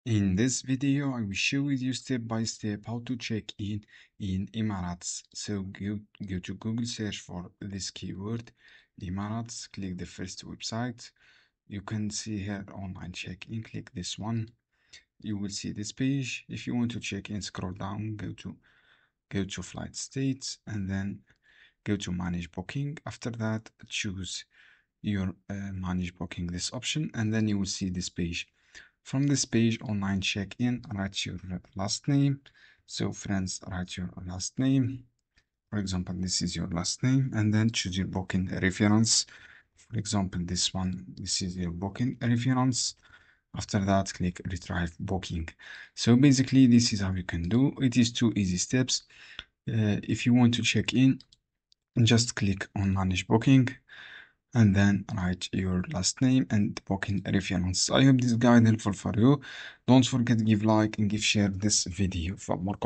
In this video, I will show you step by step how to check in Emirates. So go to Google, search for this keyword, Emirates, click the first website. You can see here online check-in, click this one. You will see this page. If you want to check in, scroll down, go to flight states, and then go to manage booking. After that, choose your manage booking, this option, and then you will see this page. From this page, online check-in, write your last name. So friends, write your last name. For example, this is your last name, and then choose your booking reference. For example, this one, this is your booking reference. After that, click retrieve booking. So basically, this is how you can do. It is 2 easy steps. If you want to check in, just click on manage booking and then write your last name and booking reference. I hope this guide helpful for you. Don't forget to give like and give share this video for more content.